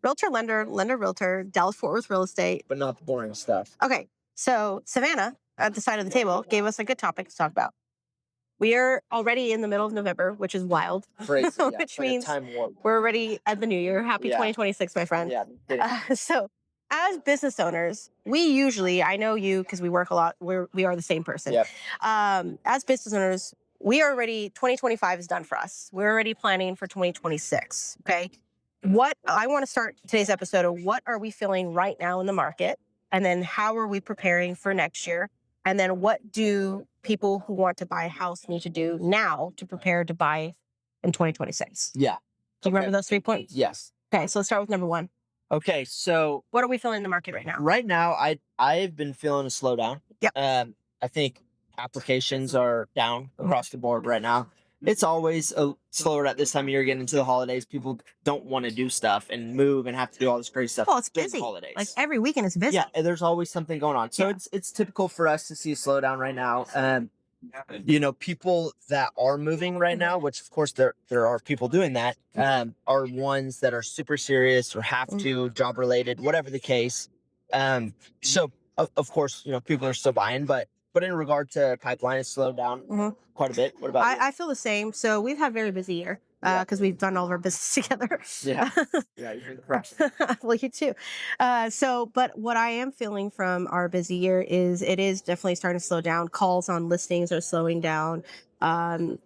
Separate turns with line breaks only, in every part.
realtor, lender, lender, realtor, Dallas-Fort Worth real estate.
But not the boring stuff.
Okay. So Savannah at the side of the table gave us a good topic to talk about. We are already in the middle of November, which is wild.
Crazy, yeah.
Which
Like a
means
time warp.
we're already at the new year. Happy 2026, my friend.
Yeah.
So as business owners, we usually, I know you because we work a lot, we are the same person.
Yep.
As business owners, 2025 is done for us. We're already planning for 2026, okay? I want to start today's episode of what are we feeling right now in the market? And then how are we preparing for next year? And then what do people who want to buy a house need to do now to prepare to buy in 2026?
Yeah.
Do you remember those 3 points?
Yes.
Okay, so let's start with number one.
Okay, so
what are we feeling in the market right now?
Right now, I've been feeling a slowdown.
Yep.
I think applications are down across the board right now. It's always slower at this time of year, getting into the holidays. People don't want to do stuff and move and have to do all this crazy stuff.
Well, it's busy.
Holidays.
Like every weekend is busy.
Yeah, and there's always something going on. So it's typical for us to see a slowdown right now. People that are moving right now, which of course there are people doing that, are ones that are super serious or have to, job related, whatever the case. So of course, people are still buying, but in regard to pipeline, it's slowed down quite a bit. What about you?
I feel the same. So we've had a very busy year because we've done all of our business together.
Yeah, you're the press.
Well, you too. But what I am feeling from our busy year is it is definitely starting to slow down. Calls on listings are slowing down.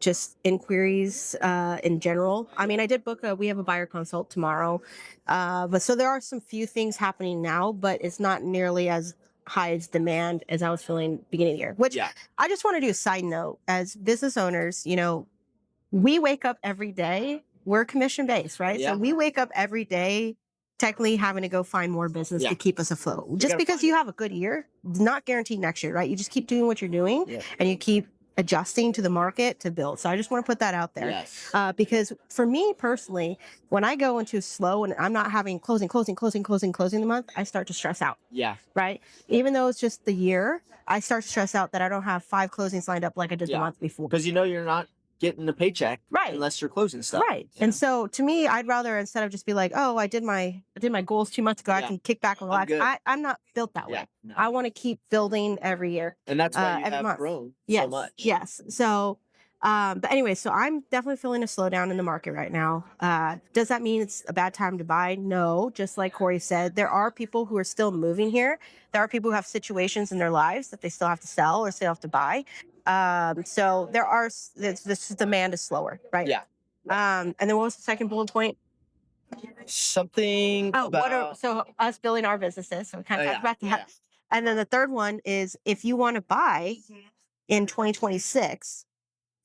Just inquiries in general. I mean, I did book we have a buyer consult tomorrow. But so there are some few things happening now, but it's not nearly as high as demand as I was feeling beginning of the year, which I just want to do a side note. As business owners, we wake up every day. We're commission based, right?
Yeah.
So we wake up every day technically having to go find more business to keep us afloat. Just because you have a good year, not guaranteed next year, right? You just keep doing what you're doing and you keep adjusting to the market to build. So I just want to put that out there.
Yes.
Because for me personally, when I go into slow and I'm not having closing the month, I start to stress out.
Yeah.
Right? Even though it's just the year, I start to stress out that I don't have 5 closings lined up like I did the month before.
Because you're not getting the paycheck unless you're closing stuff.
Right. And so to me, I'd rather, instead of just be like, oh, I did my goals 2 months ago, I can kick back and relax. I'm not built that way.
No.
I want to keep building every year.
And that's why you
every
have
month.
grown
Yes.
so much.
Yes. So, but anyway, so I'm definitely feeling a slowdown in the market right now. Does that mean it's a bad time to buy? No. Just like Cory said, there are people who are still moving here. There are people who have situations in their lives that they still have to sell or still have to buy. So there are, this demand is slower, right?
Yeah.
And then what was the second bullet point?
Something about...
so us building our businesses. So we kind of talked about that.
Yeah.
And then the third one is if you want to buy in 2026,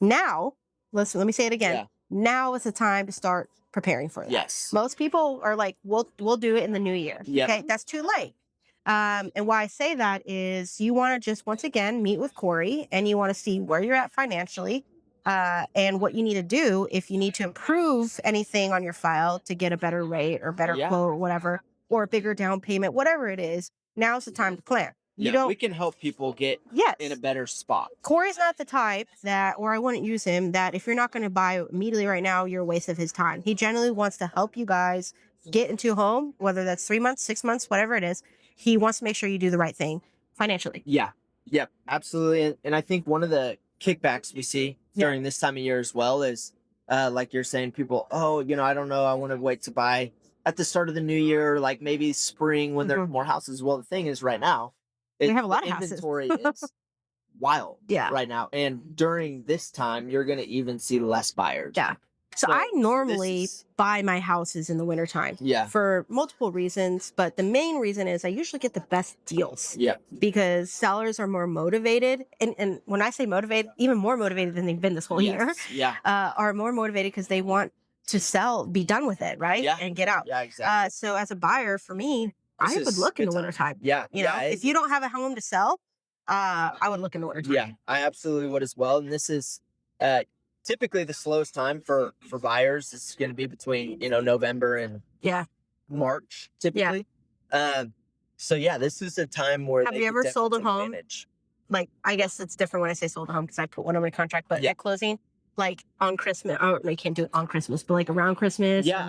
now, let me say it again.
Yeah.
Now is the time to start preparing for that.
Yes.
Most people are like, we'll do it in the new year.
Yep.
Okay. That's too late. And why I say that is you want to just, once again, meet with Cory and you want to see where you're at financially, and what you need to do if you need to improve anything on your file to get a better rate or better quote or whatever, or a bigger down payment, whatever it is. Now's the time to plan.
We can help people get in a better spot.
Cory's not the type that, or I wouldn't use him, that if you're not going to buy immediately right now, you're a waste of his time. He generally wants to help you guys get into a home, whether that's 3 months, 6 months, whatever it is. He wants to make sure you do the right thing financially.
Yeah. Yep. Absolutely. And I think one of the kickbacks we see during this time of year as well is, like you're saying, people, I don't know, I want to wait to buy at the start of the new year, like maybe spring when there are more houses. Well, the thing is right now,
we have a lot of houses.
Inventory is wild right now. And during this time, you're going to even see less buyers.
Yeah. So I normally buy my houses in the wintertime for multiple reasons. But the main reason is I usually get the best deals.
Yeah.
Because sellers are more motivated. And when I say motivated, even more motivated than they've been this whole year.
Yeah.
Are more motivated because they want to sell, be done with it, right?
Yeah.
And get out.
Yeah, exactly.
So as a buyer, for me, I would look in the wintertime.
Yeah.
If you don't have a home to sell, I would look in the wintertime.
Yeah, I absolutely would as well. And this is typically the slowest time for buyers. It's going to be between, November and March, typically. So this is a time where
have you ever sold a home? Like, I guess it's different when I say sold a home because I put one under contract, but at closing, like on Christmas. Oh, no, you can't do it on Christmas, but like around Christmas.
Yeah,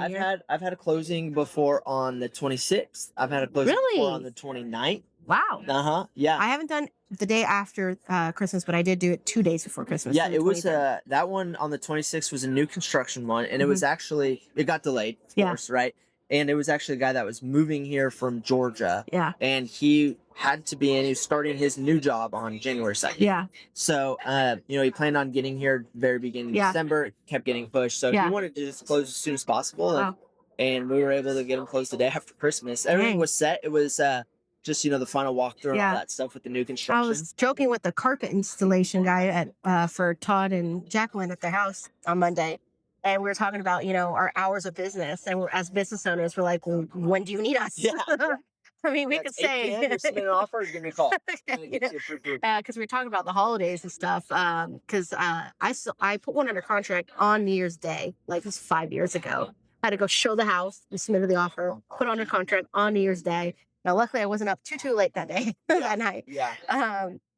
I've had a closing before on the 26th. I've had a closing before on
Really?
the 29th.
Wow.
Yeah.
I haven't done the day after Christmas, but I did do it 2 days before Christmas.
Yeah,
on the
it was
23rd.
that one on the 26th was a new construction one, and it was actually it got delayed, of
Yeah.
course, right? And it was actually a guy that was moving here from Georgia,
Yeah.
and he had to be in. He was starting his new job on January 2nd.
Yeah.
So, you know, he planned on getting here very beginning of
Yeah.
December. It kept getting pushed, so he
Yeah.
wanted to just close as soon as possible,
Wow.
and we were able to get him closed the day after Christmas. Everything
Dang.
was set. It was just, you know, the final walkthrough and
Yeah.
all that stuff with the new
I
construction.
was joking with the carpet installation guy at for Todd and Jacqueline at their house on Monday, and we were talking about, you know, our hours of business, and we're, as business owners, we're like, well, when do you need us?
Yeah.
I mean, we
Yeah,
could
it's 8
say,
p.m., you're submitting an offer, give me a call. I'm gonna
you
get you approved.
because we were talking about the holidays and stuff. Because I put one under contract on New Year's Day, like it was 5 years ago. I had to go show the house. We submitted the offer, put under contract on New Year's Day. Now, luckily, I wasn't up too late that day, that night.
Yeah.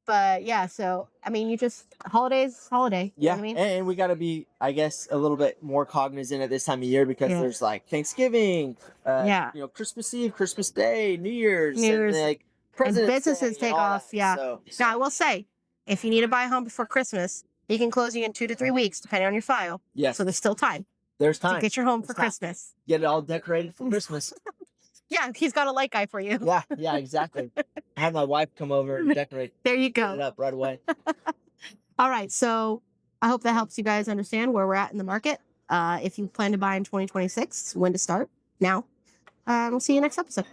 But yeah, so I mean, you just holiday. You know
Yeah.
what I mean?
And we got to be, I guess, a little bit more cognizant at this time of year because
Yeah.
there's like Thanksgiving,
Yeah.
you know, Christmas Eve, Christmas Day, New Year's,
New Year's.
and like
And
President's
businesses
Day and
take
all
off.
that.
Yeah.
So,
Now, I will say, if you need to buy a home before Christmas, you can close you in 2 to 3 weeks, depending on your file.
yes,
So there's still time
there's
to
time.
get your home
There's
for
time.
Christmas.
Get it all decorated for Christmas.
Yeah, he's got a light guy for you.
Yeah, exactly. I had my wife come over and decorate
There you
it
go.
up right away.
All right. So I hope that helps you guys understand where we're at in the market. If you plan to buy in 2026, when to start now. We'll see you next episode.